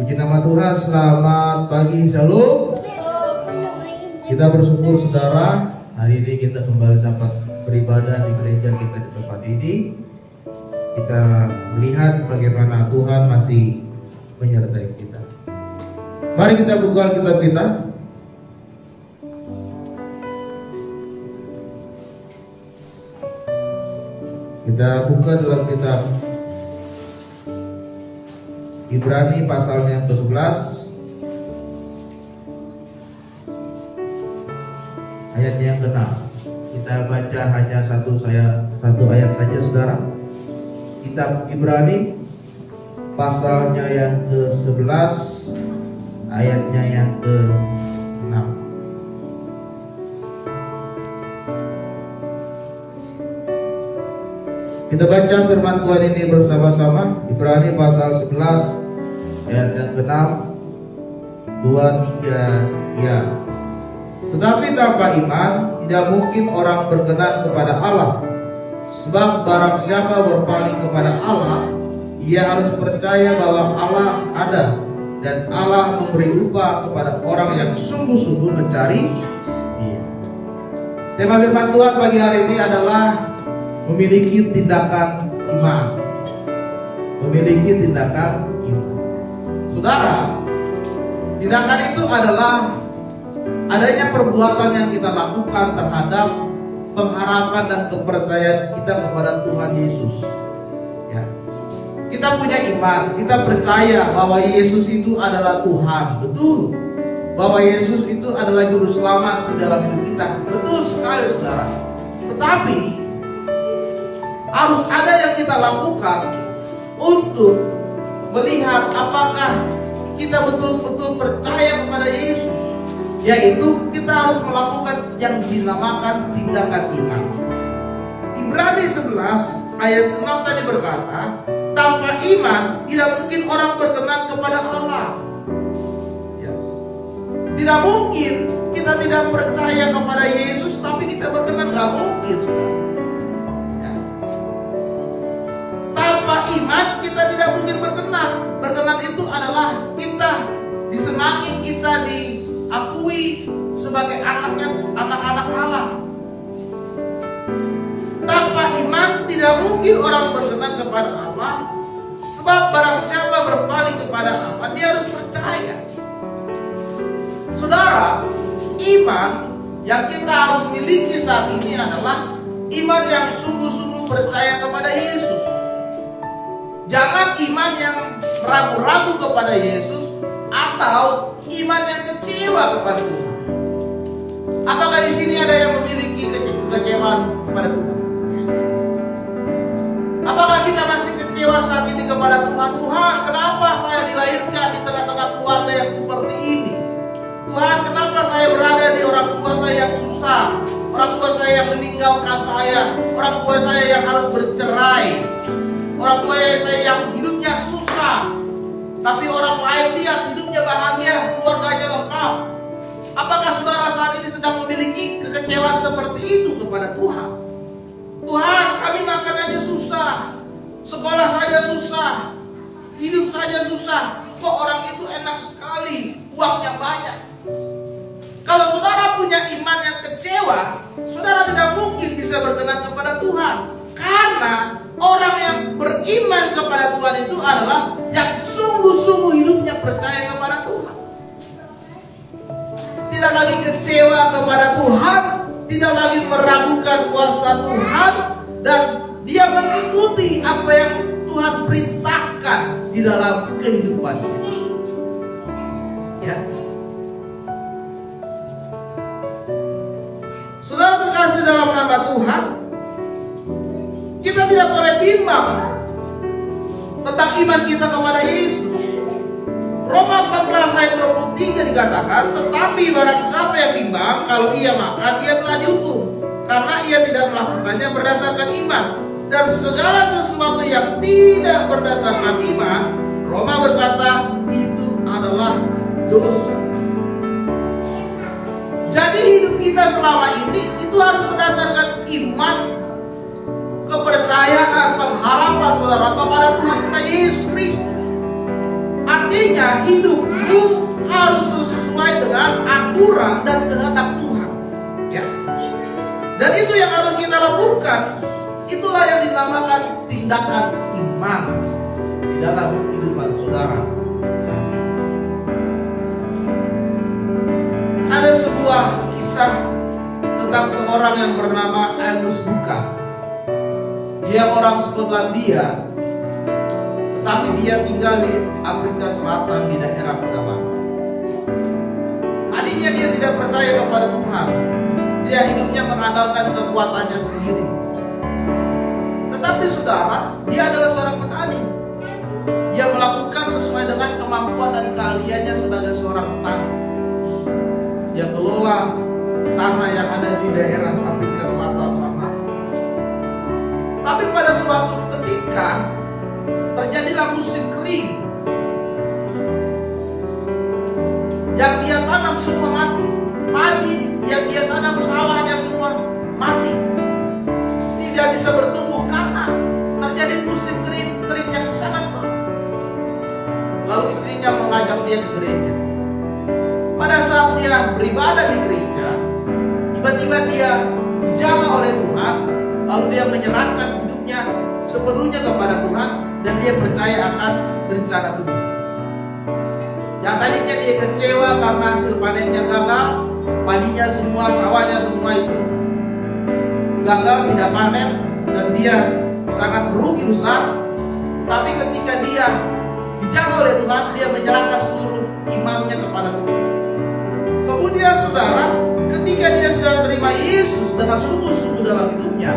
Puji nama Tuhan, selamat pagi, shalom. Kita bersyukur saudara, hari ini kita kembali dapat beribadah di gereja kita di tempat ini. Kita melihat bagaimana Tuhan masih menyertai kita. Mari kita buka kitab kita. Kita buka dalam kitab Ibrani pasalnya yang ke-11 ayatnya yang ke-6. Kita baca hanya satu ayat saja saudara. Kitab Ibrani pasalnya yang ke-11 ayatnya yang ke-6. Kita baca firman Tuhan ini bersama-sama. Ibrani pasal 11 ayat yang ke-6. 2, 3, ya. Tetapi tanpa iman tidak mungkin orang berkenan kepada Allah. Sebab barang siapa berpaling kepada Allah, ia harus percaya bahwa Allah ada, dan Allah memberi upah kepada orang yang sungguh-sungguh mencari Dia. Tema firman Tuhan pagi hari ini adalah memiliki tindakan iman. Memiliki tindakan iman. Saudara, tindakan itu adalah adanya perbuatan yang kita lakukan terhadap pengharapan dan kepercayaan kita kepada Tuhan Yesus. Ya. Kita punya iman, kita percaya bahwa Yesus itu adalah Tuhan, betul. Bahwa Yesus itu adalah juru selamat di dalam hidup kita, betul sekali saudara. Tetapi harus ada yang kita lakukan untuk melihat apakah kita betul-betul percaya kepada Yesus. Yaitu kita harus melakukan yang dinamakan tindakan iman. Ibrani 11 ayat 6 tadi berkata, tanpa iman tidak mungkin orang berkenan kepada Allah. Ya. Tidak mungkin kita tidak percaya kepada Yesus tapi kita berkenan, gak mungkin. Ya. Tanpa iman kita tidak mungkin berkenan. Berkenan itu adalah kita disenangi, kita diakui sebagai anak-anak Allah. Tanpa iman tidak mungkin orang berkenan kepada Allah. Sebab barang siapa berpaling kepada Allah, dia harus percaya. Saudara, iman yang kita harus miliki saat ini adalah iman yang sungguh-sungguh percaya kepada Yesus. Jangan iman yang ragu-ragu kepada Yesus atau iman yang kecewa kepada Tuhan. Apakah di sini ada yang memiliki kekecewaan kepada Tuhan? Apakah kita masih kecewa saat ini kepada Tuhan? Tuhan, kenapa saya dilahirkan di tengah-tengah keluarga yang seperti ini? Tuhan, kenapa saya berada di orang tua saya yang susah? Orang tua saya yang meninggalkan saya, orang tua saya yang harus bercerai, orang tua saya yang hidupnya susah. Tapi orang lain lihat hidupnya bahagia, keluarganya lengkap. Apakah saudara saat ini sedang memiliki kekecewaan seperti itu kepada Tuhan? Tuhan, kami makan aja susah, sekolah saja susah, hidup saja susah. Kok orang itu enak sekali, uangnya banyak. Kalau saudara punya iman yang kecewa, saudara tidak mungkin bisa berkenan kepada Tuhan. Karena orang yang beriman kepada Tuhan itu adalah yang sungguh-sungguh hidupnya percaya kepada Tuhan. Tidak lagi kecewa kepada Tuhan, tidak lagi meragukan kuasa Tuhan, dan dia mengikuti apa yang Tuhan perintahkan di dalam kehidupannya. Ya. Saudara terkasih dalam nama Tuhan, kita tidak boleh bimbang tentang iman kita kepada Yesus. Roma 14 ayat 23 dikatakan, tetapi barang siapa yang bimbang, kalau ia makan, ia telah dihukum, karena ia tidak melakukannya berdasarkan iman. Dan segala sesuatu yang tidak berdasarkan iman, Roma berkata, itu adalah dosa. Jadi hidup kita selama ini itu harus berdasarkan iman, kepercayaan, pengharapan saudara kepada Tuhan kita Yesus Kristus. Artinya hidupmu harus sesuai dengan aturan dan kehendak Tuhan. Ya. Dan itu yang harus kita lakukan. Itulah yang dinamakan tindakan iman di dalam kehidupan saudara. Ada sebuah kisah tentang seorang yang bernama Agus Bukan. Dia orang Skotlandia, tetapi dia tinggal di Afrika Selatan di daerah pedalaman. Tadinya dia tidak percaya kepada Tuhan. Dia hidupnya mengandalkan kekuatannya sendiri. Tetapi saudara, dia adalah seorang petani. Dia melakukan sesuai dengan kemampuan dan keahliannya sebagai seorang petani. Dia kelola tanah yang ada di daerah Afrika Selatan sana. Tapi pada suatu ketika terjadilah musim kering. Yang dia tanam semua mati. Padi yang dia tanam sawahnya semua mati. Tidak bisa bertumbuh karena terjadi musim kering yang sangat parah. Lalu istrinya mengajak dia ke gereja. Pada saat dia beribadah di gereja, tiba-tiba dia dijamah oleh Tuhan. Lalu dia menyerahkan hidupnya sepenuhnya kepada Tuhan, dan dia percaya akan rencana Tuhan. Yang tadinya dia kecewa karena hasil panennya gagal, padinya semua, sawahnya semua itu gagal, tidak panen, dan dia sangat merugi besar. Tapi ketika dia dijamah oleh Tuhan, dia menyerahkan seluruh imannya kepada Tuhan. Kemudian saudara, ketika dia sudah terima Yesus dengan sungguh-sungguh dalam hidupnya,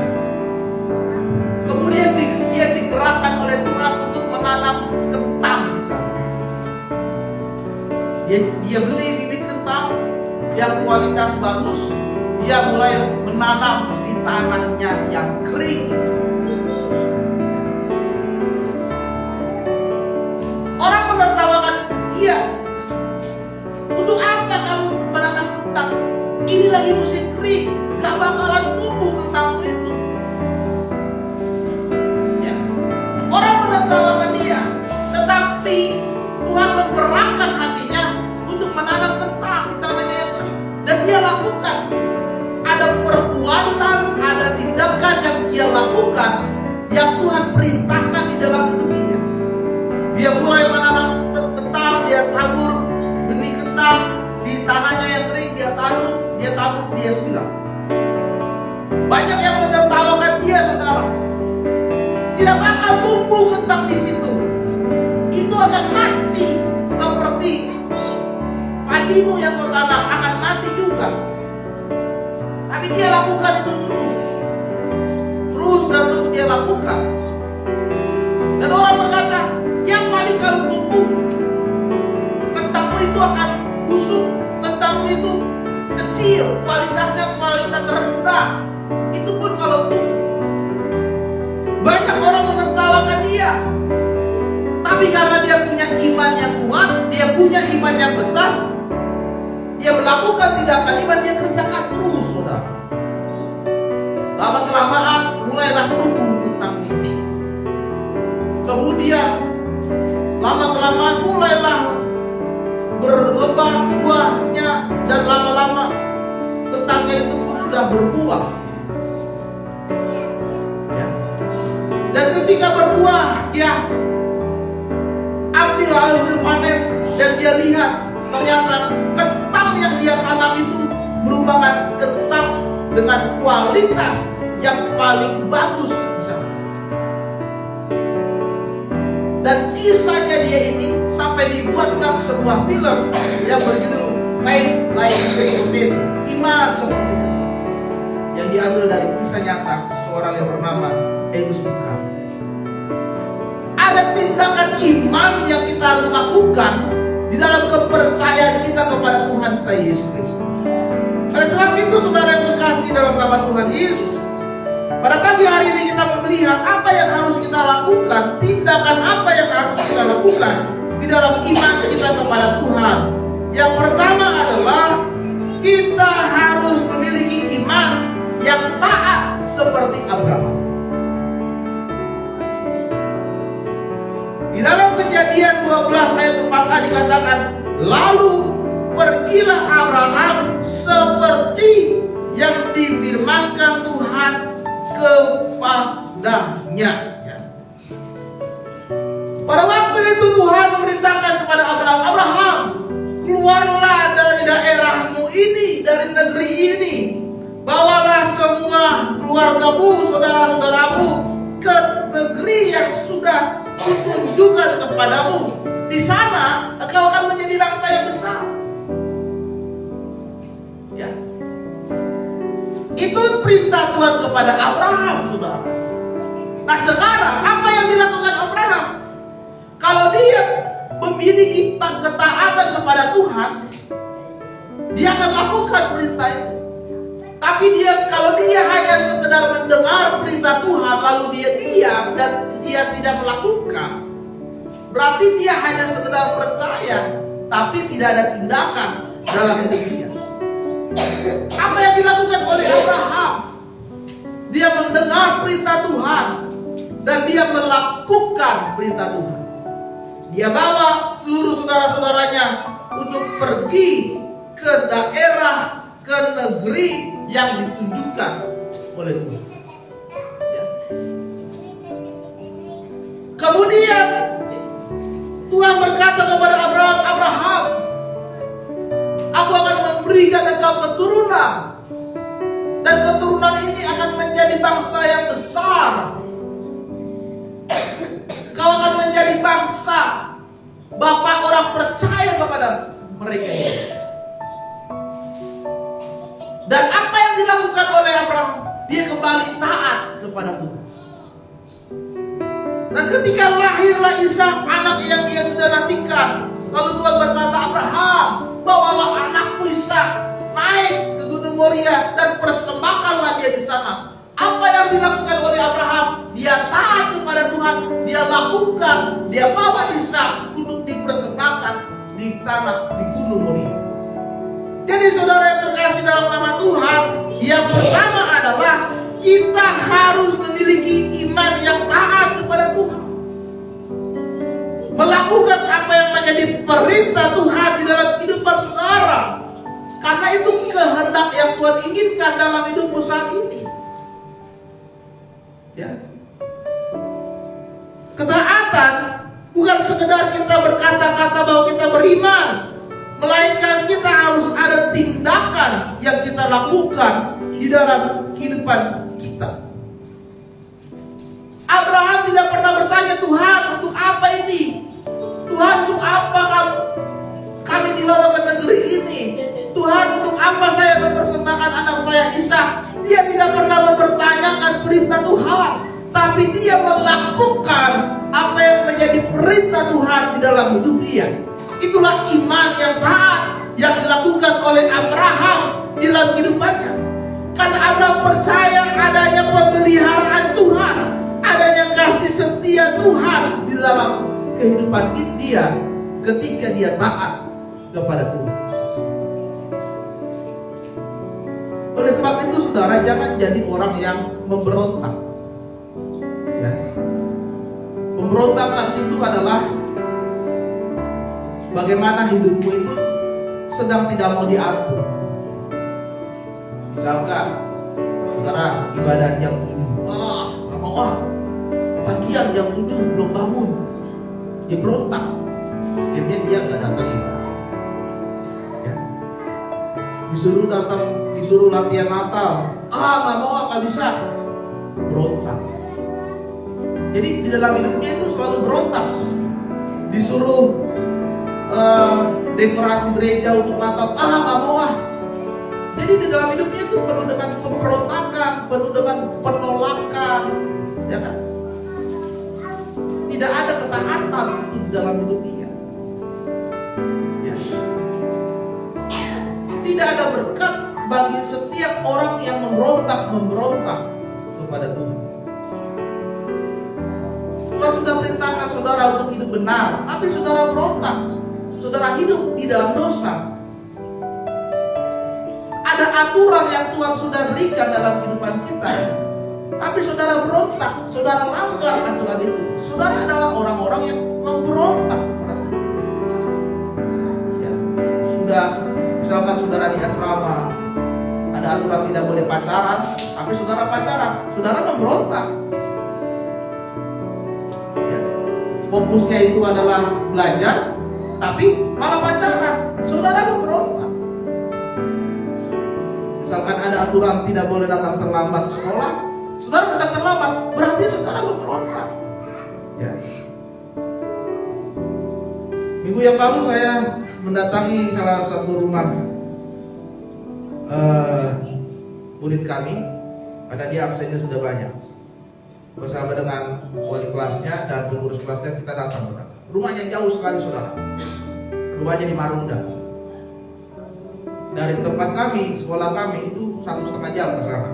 kemudian dia digerakkan oleh Tuhan untuk menanam kentang di sana. Dia beli bibit kentang yang kualitas bagus. Dia mulai menanam di tanahnya yang kering. Orang menertawakan dia. Untuk apa kamu menanam kentang? Ini lagi musim kering, gak bakalan tumbuh kentang itu. Ya. Orang menertawakan dia, tetapi Tuhan menggerakkan hatinya untuk menanam kentang di tanahnya yang kering, dan dia lakukan. Ada perbuatan, ada tindakan yang dia lakukan yang Tuhan perintahkan di dalam hidupnya. Dia mulai menanam kentang, dia tabur benih kentang di tanahnya yang kering, dia tanam, dia tabur, dia siram. Banyak yang menertawakan dia, saudara. Tidak bakal tumbuh kentang di situ. Itu akan mati seperti padimu yang kau tanam, akan mati juga. Tapi dia lakukan itu terus dan terus dia lakukan. Dan orang berkata, yang paling kalau tumbuh, kentangmu itu akan busuk, kentangmu itu kecil, kualitasnya kualitas rendah. Itu pun kalau tumbuh. Banyak orang menertawakan dia. Tapi karena dia punya iman yang kuat, dia punya iman yang besar, dia melakukan tindakan iman, dia kerjakan terus, saudara. Lama-kelamaan mulailah tumbuh kentang ini. Kemudian lama-kelamaan mulailah berlebat buahnya, dan lama-lama kentangnya itu pun sudah berbuah. Ya. Dan ketika berbuah, dia ambil hasil panen dan dia lihat ternyata kentang yang dia tanam itu merupakan kentang dengan kualitas yang paling bagus misalnya. Dan kisahnya dia ini sampai dibuatkan sebuah film yang berjudul Faith Like Faith, Iman Seperti Itu, yang diambil dari kisah nyata seorang yang bernama Agus Bukan. Ada tindakan iman yang kita harus lakukan di dalam kepercayaan kita kepada Tuhan kita Yesus Kristus. Oleh sebab itu, saudara yang terkasih dalam nama Tuhan Yesus, pada pagi hari ini kita melihat apa yang harus kita lakukan, tindakan apa yang harus kita lakukan di dalam iman kita kepada Tuhan. Yang pertama adalah kita harus memiliki iman yang taat seperti Abraham. Di dalam Kejadian Kejadian 12 ayat 4a dikatakan, lalu pergilah Abraham seperti yang difirmankan Tuhan kepadanya. Pada waktu itu Tuhan memerintahkan kepada Abraham, Abraham, keluarlah dari daerahmu ini, dari negeri ini. Bawalah semua keluargamu, saudara-saudaramu ke negeri yang sudah kutunjukkan kepadamu. Di sana engkau akan menjadi bangsa yang besar. Ya. Itu perintah Tuhan kepada Abraham, saudara. Nah sekarang apa yang dilakukan Abraham? Kalau dia memiliki ketaatan kepada Tuhan, dia akan lakukan perintah itu. Tapi kalau dia hanya sekedar mendengar perintah Tuhan lalu dia diam dan dia tidak melakukan, berarti dia hanya sekedar percaya tapi tidak ada tindakan dalam hidupnya. Apa yang dilakukan oleh Abraham? Dia mendengar perintah Tuhan dan dia melakukan perintah Tuhan. Dia bawa seluruh saudara-saudaranya untuk pergi ke daerah, ke negeri yang ditunjukkan oleh Tuhan. Ya. Kemudian Tuhan berkata kepada Abraham, Abraham, aku akan memberikan engkau keturunan, dan keturunan ini akan menjadi bangsa yang besar. Kau akan menjadi bangsa. Bapak orang percaya kepada mereka ini. Dan apa yang dilakukan oleh Abraham? Dia kembali taat kepada Tuhan. Dan ketika lahirlah Ishak, anak yang dia sudah nantikan, lalu Tuhan berkata, Abraham, bawalah anakmu Ishak naik ke Gunung Moria dan persembahkanlah dia di sana. Apa yang dilakukan oleh Abraham? Dia taat kepada Tuhan, dia lakukan, dia bawa Ishak untuk dipersembahkan di tanah di Gunung Moria. Jadi saudara yang terkasih dalam nama Tuhan, yang pertama adalah kita harus memiliki iman yang taat kepada Tuhan. Melakukan apa yang menjadi perintah Tuhan di dalam kehidupan saudara. Karena itu kehendak yang Tuhan inginkan dalam hidupmu saat ini. Ya. Ketaatan bukan sekedar kita berkata-kata bahwa kita beriman, melainkan kita harus ada tindakan yang kita lakukan di dalam kehidupan kita. Abraham tidak pernah bertanya, Tuhan untuk apa ini? Tuhan untuk apa kami dibawa ke negeri ini? Tuhan untuk apa saya mempersembahkan anak saya Ishak? Dia tidak pernah mempertanyakan perintah Tuhan, tapi dia melakukan apa yang menjadi perintah Tuhan di dalam hidup dia. Itulah iman yang taat yang dilakukan oleh Abraham di dalam kehidupannya. Karena Abraham percaya adanya pemeliharaan Tuhan, adanya kasih setia Tuhan di dalam kehidupan dia ketika dia taat kepada Tuhan. Oleh sebab itu saudara, jangan jadi orang yang memberontak. Ya. Pemberontakan itu adalah bagaimana hidupmu itu sedang tidak mau diatur. Misalkan saudara ibadah jam 7, gak mau pagian jam 7 belum bangun, dia berontak, akhirnya dia gak datang ibadah. Ya. Disuruh latihan Natal, gak mau, gak bisa, berontak. Jadi di dalam hidupnya itu selalu berontak. Disuruh dekorasi gereja untuk Natal, gak mau. Jadi di dalam hidupnya itu penuh dengan pemberontakan, penuh dengan penolakan, ya kan? Tidak ada ketaatan itu di dalam hidup dia. Ya. Tidak ada berkat bagi setiap orang yang memberontak kepada Tuhan. Tuhan sudah perintahkan saudara untuk hidup benar, tapi saudara berontak, saudara hidup di dalam dosa. Ada aturan yang Tuhan sudah berikan dalam kehidupan kita, tapi saudara berontak, saudara langgar aturan itu. Saudara adalah orang-orang yang memberontak. pacaran, tapi saudara pacaran, saudara memberontak. Ya. Fokusnya itu adalah belajar, tapi malah pacaran, saudara memberontak. Misalkan ada aturan tidak boleh datang terlambat sekolah, saudara datang terlambat, berarti saudara memberontak. Ya. Minggu yang lalu saya mendatangi salah satu rumah murid kami, karena dia absennya sudah banyak. Bersama dengan wali kelasnya dan pengurus kelasnya kita datang. Rumahnya jauh sekali saudara. Rumahnya di Marunda. Dari tempat kami, sekolah kami itu 1,5 jam ke sana.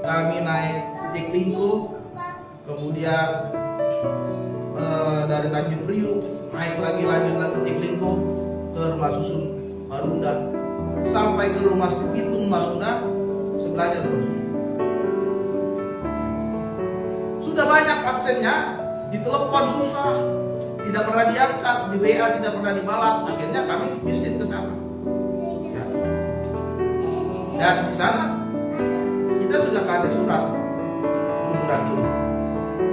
Kami naik Ciklingko, kemudian dari Tanjung Priuk naik lagi lanjut Ciklingko ke rumah susun Marunda, sampai ke rumah Pitung Marunda, sebelahnya rumah susun. Sudah banyak absennya, ditelepon susah, tidak pernah diangkat, di WA tidak pernah dibalas. Akhirnya kami visit ke sana. Ya. Dan di sana kita sudah kasih surat pengunduran diri,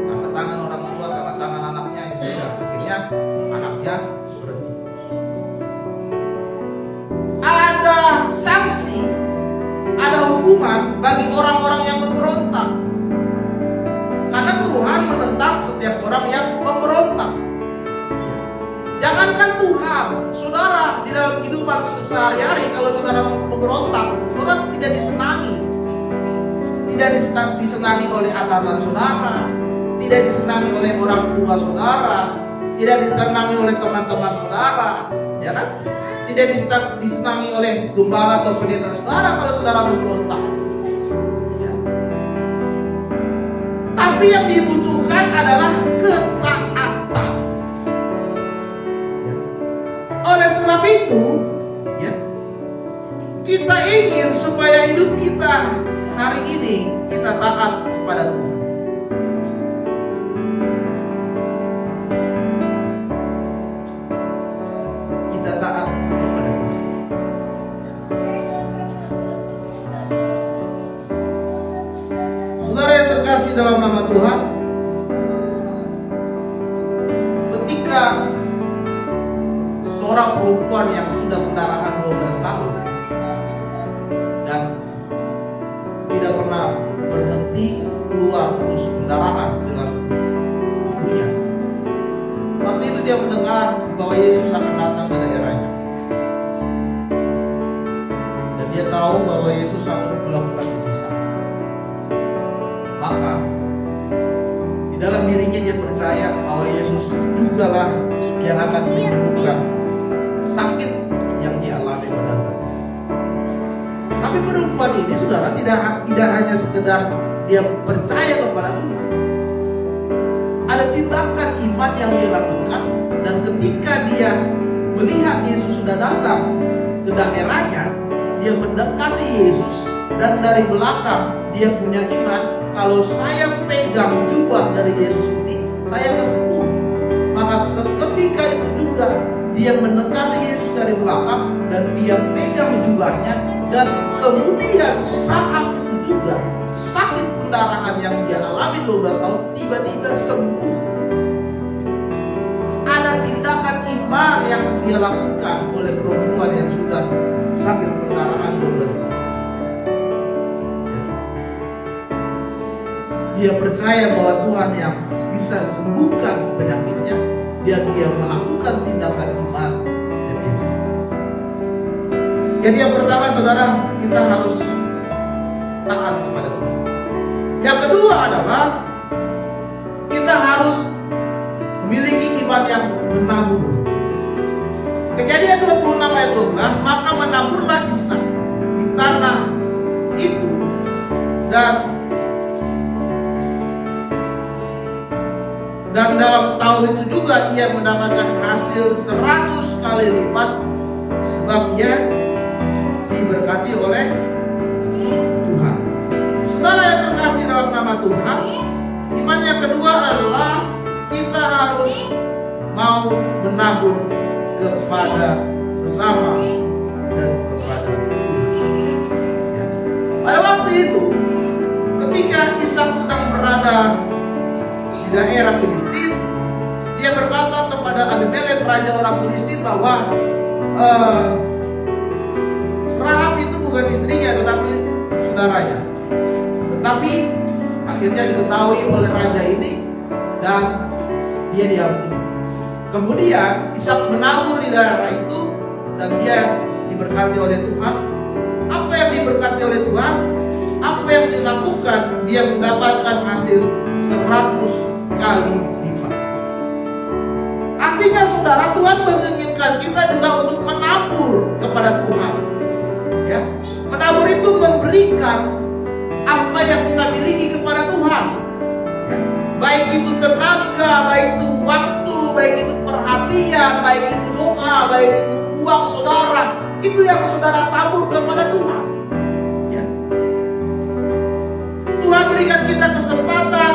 tanda tangan orang tua, tanda tangan anaknya, ya sudah. Akhirnya anaknya berhenti. Ada sanksi, ada hukuman bagi orang-orang yang memberontak. Karena Tuhan menentang setiap orang yang memberontak. Jangankan Tuhan, saudara di dalam kehidupan sehari-hari, kalau saudara memberontak, saudara tidak disenangi. Tidak disenangi oleh atasan saudara, tidak disenangi oleh orang tua saudara, tidak disenangi oleh teman-teman saudara, ya kan? Tidak disenangi oleh gembala atau pendeta saudara kalau saudara memberontak. Ya. Tapi yang dibutuhkan adalah ketaatan. Ya. Oleh sebab itu, ya, kita ingin supaya hidup kita hari ini kita taat kepada Tuhan. Kita taat kepada Tuhan. Saudara yang terkasih dalam nama Tuhan, ketika seorang perempuan yang sudah pendarahan 12 tahun dan tidak pernah berhenti keluar terus pendarahan dalam tubuhnya. Waktu itu dia mendengar bahwa Yesus akan datang ke daerahnya, dan dia tahu bahwa Yesus sanggup melakukan mujizat. Maka di dalam dirinya dia percaya bahwa Yesus jugalah yang akan menyembuhkan sakit yang dialami pada saat. Tapi perempuan ini, saudara, tidak hanya sekedar dia percaya kepada Tuhan. Ada tindakan iman yang dia lakukan, dan ketika dia melihat Yesus sudah datang ke daerahnya, dia mendekati Yesus, dan dari belakang dia punya iman, kalau saya pegang jubah dari Yesus ini, saya akan sembuh. Maka ketika itu juga dia mendekati Yesus dari belakang dan dia pegang jubahnya, dan kemudian saat itu juga sakit pendarahan yang dia alami 12 tahun tiba-tiba sembuh. Ada tindakan iman yang dia lakukan oleh perempuan yang sudah sakit pendarahan 12 tahun. Dia percaya bahwa Tuhan yang bisa sembuhkan penyakitnya, dan dia melakukan tindakan iman. Jadi yang pertama, saudara, kita harus taat kepada Tuhan. Yang kedua adalah kita harus memiliki iman yang menabur. Kejadian 26 ayat 12, maka menaburlah Ishak di tanah itu, dan dalam tahun itu juga ia mendapatkan hasil 100 kali lipat, sebab ia diberkati oleh Tuhan. Saudara yang terkasih dalam nama Tuhan, iman yang kedua adalah kita harus mau menabur kepada sesama dan kepada Tuhan. Ya. Pada waktu itu, ketika Ishak sedang berada di daerah Filistin, dia berkata kepada Abimelek, raja orang Filistin, bahwa Rahab itu bukan istrinya tetapi saudaranya. Tetapi akhirnya diketahui oleh raja ini dan dia diampuni. Kemudian Ishak menabur di daerah itu dan dia diberkati oleh Tuhan. Apa yang diberkati oleh Tuhan? Apa yang dilakukan? Dia mendapatkan hasil 100 kali lipat. Artinya saudara, Tuhan menginginkan kita juga untuk menabur kepada Tuhan. Ya, menabur itu memberikan apa yang kita miliki kepada Tuhan. Ya, baik itu tenaga, baik itu waktu, baik itu perhatian, baik itu doa, baik itu uang saudara, itu yang saudara tabur kepada Tuhan. Ya. Tuhan berikan kita kesempatan,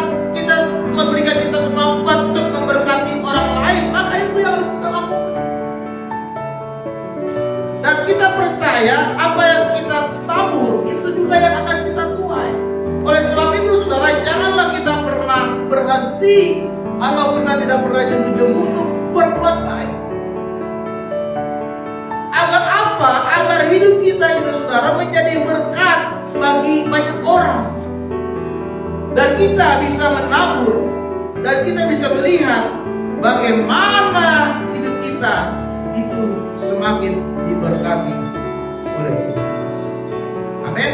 Tuhan berikan kita kemampuan untuk memberkati orang lain, maka itu yang harus kita lakukan. Dan kita percaya apa yang kita tabur itu juga yang akan kita tuai. Oleh sebab itu saudara, janganlah kita pernah berhenti atau kita tidak pernah jemu-jemu untuk berbuat baik. Agar apa? Agar hidup kita ini saudara menjadi berkat bagi banyak orang. Dan kita bisa menabur dan kita bisa melihat bagaimana hidup kita itu semakin diberkati oleh Tuhan. Amin.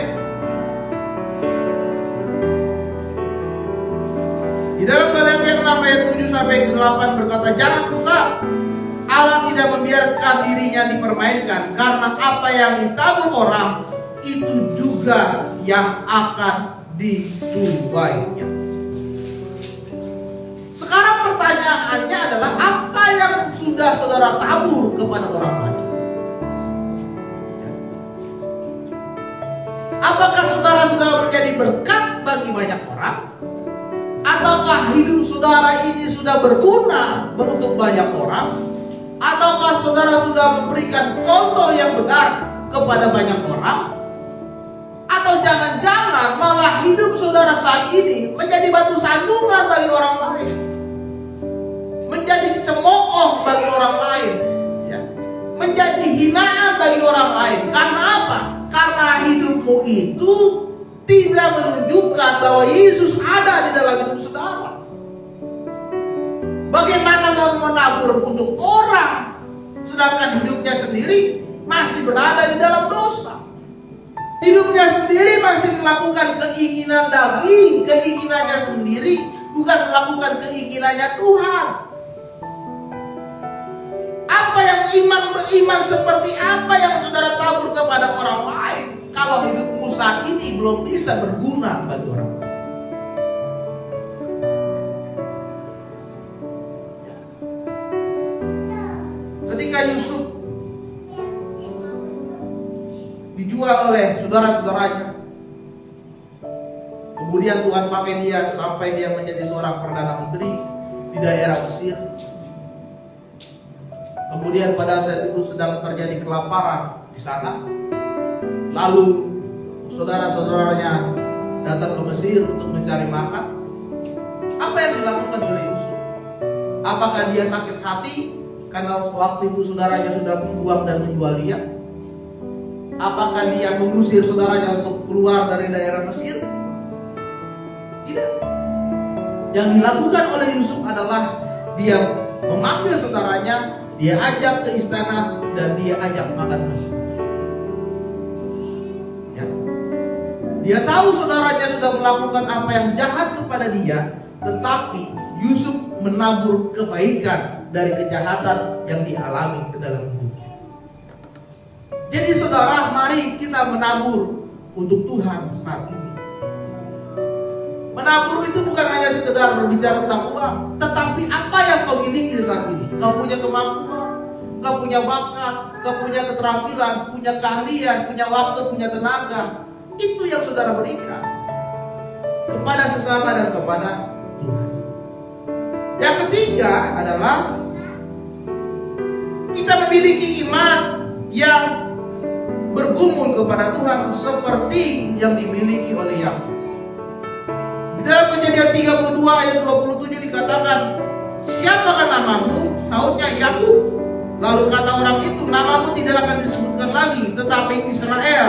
Di dalam Galatia 6 ayat 7 sampai 8 berkata, jangan sesat. Allah tidak membiarkan dirinya dipermainkan, karena apa yang ditabur orang itu juga yang akan dituainya. Sekarang pertanyaannya adalah, apa yang sudah saudara tabur kepada orang lain? Apakah saudara sudah menjadi berkat bagi banyak orang? Ataukah hidup saudara ini sudah berguna untuk banyak orang? Ataukah saudara sudah memberikan contoh yang benar kepada banyak orang? Atau jangan-jangan malah hidup saudara saat ini menjadi batu sandungan bagi orang lain, menjadi cemooh bagi orang lain, ya, menjadi hinaan bagi orang lain. Karena apa? Karena hidupmu itu tidak menunjukkan bahwa Yesus ada di dalam hidup saudara. Bagaimana mau menabur untuk orang, sedangkan hidupnya sendiri masih berada di dalam dosa. Hidupnya sendiri masih melakukan keinginan daging, keinginannya sendiri, bukan melakukan keinginannya Tuhan. Apa yang beriman seperti apa yang saudara tabur kepada orang lain, kalau hidupmu saat ini belum bisa berguna bagi orang lain? Ketika Yusuf dijual oleh saudara-saudaranya, kemudian Tuhan pakai dia sampai dia menjadi seorang perdana menteri di daerah Mesir. Kemudian pada saat itu sedang terjadi kelaparan di sana. Lalu saudara-saudaranya datang ke Mesir untuk mencari makan. Apa yang dilakukan oleh Yusuf? Apakah dia sakit hati karena waktu itu saudaranya sudah membuang dan menjual dia? Apakah dia mengusir saudaranya untuk keluar dari daerah Mesir? Tidak. Yang dilakukan oleh Yusuf adalah dia memanggil saudaranya, dia ajak ke istana, dan dia ajak makan bersama. Ya. Dia tahu saudaranya sudah melakukan apa yang jahat kepada dia, tetapi Yusuf menabur kebaikan dari kejahatan yang dialami ke dalam hidupnya. Jadi saudara, mari kita menabur untuk Tuhan saat ini. Menabur itu bukan hanya sekedar berbicara tentang uang, tetapi apa yang kau miliki saat ini. Kau punya kemampuan, kau punya bakat, kau punya keterampilan, punya keahlian, punya waktu, punya tenaga. Itu yang saudara berikan kepada sesama dan kepada Tuhan. Yang ketiga adalah kita memiliki iman yang bergumul kepada Tuhan seperti yang dimiliki oleh Yakub. Di dalam Kejadian 32 ayat 27 dikatakan, "Siapakah namamu?" Sautnya, "Yakub." Lalu kata orang itu, "Namamu tidak akan disebutkan lagi, tetapi Israel,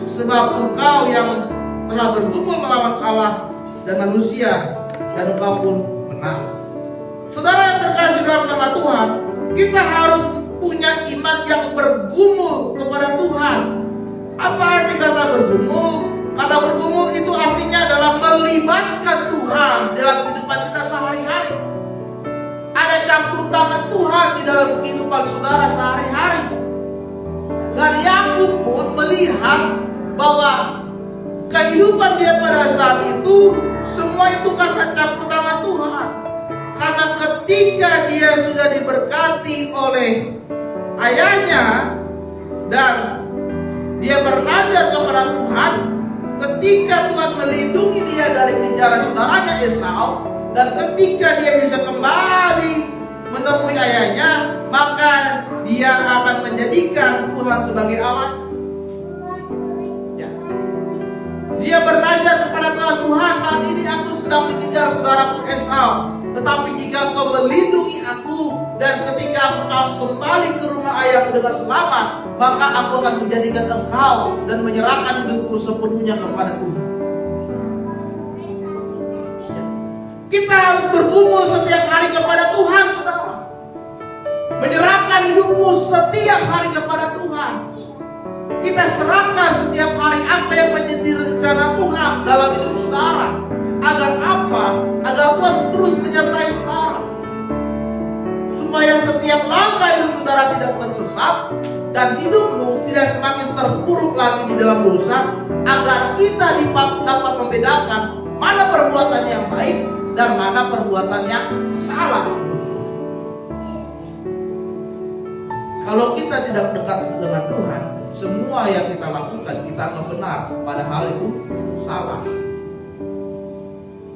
sebab engkau yang telah bergumul melawan Allah dan manusia, dan engkau pun menang." Saudara yang terkasih dalam nama Tuhan, kita harus punya iman yang bergumul kepada Tuhan. Apa arti kata bergumul? Kata bergumul itu artinya adalah melibatkan Tuhan dalam kehidupan kita sehari-hari. Ada campur tangan Tuhan di dalam kehidupan saudara sehari-hari. Dan Yakub pun melihat bahwa kehidupan dia pada saat itu semua itu karena campur tangan Tuhan. Karena ketika dia sudah diberkati oleh ayahnya dan dia bernazar kepada Tuhan, ketika Tuhan melindungi dia dari kejaran saudaranya Esau, dan ketika dia bisa kembali menemui ayahnya, maka dia akan menjadikan Tuhan sebagai Allah. Ya. Dia bernazar kepada Tuhan, "Saat ini aku sedang dikejar saudaraku Esau, tetapi jika engkau melindungi aku dan ketika engkau kembali ke rumah ayahku dengan selamat, maka aku akan menjadikan engkau dan menyerahkan hidupku sepenuhnya kepada Tuhan." Kita harus bergumul setiap hari kepada Tuhan, saudara. Menyerahkan hidupmu setiap hari kepada Tuhan. Kita serahkan setiap hari apa yang menjadi rencana Tuhan dalam hidup saudara. Agar apa? Agar Tuhan terus menyertai saudara. Supaya setiap langkah hidup saudara tidak tersesat dan hidupmu tidak semakin terpuruk lagi di dalam dosa. Agar kita dapat membedakan mana perbuatan yang baik dan mana perbuatan yang salah. Kalau kita tidak dekat dengan Tuhan, semua yang kita lakukan kita akan benar, padahal itu salah.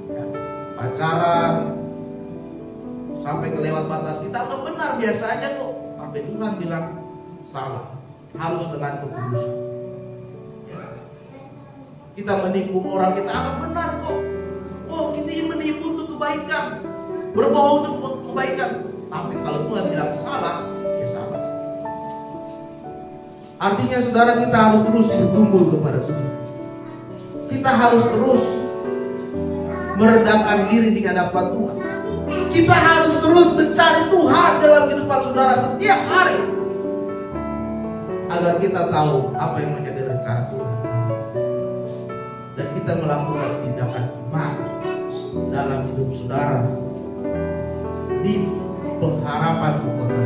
Ya, pacaran sampai kelewat batas kita akan benar, biasa aja kok. Sampai Tuhan bilang salah, harus dengan ketulusan. Ya. Kita menipu orang, kita akan benar kok. Oh, kita menipu untuk kebaikan, berbohong untuk kebaikan. Tapi kalau Tuhan bilang salah, ya salah. Artinya saudara, kita harus terus bergumul kepada Tuhan. Kita harus terus merendahkan diri di hadapan Tuhan. Kita harus terus mencari Tuhan dalam kehidupan saudara setiap hari, agar kita tahu apa yang menjadi rencana Tuhan, dan kita melakukan tindakan iman dalam hidup saudara di pengharapan kepada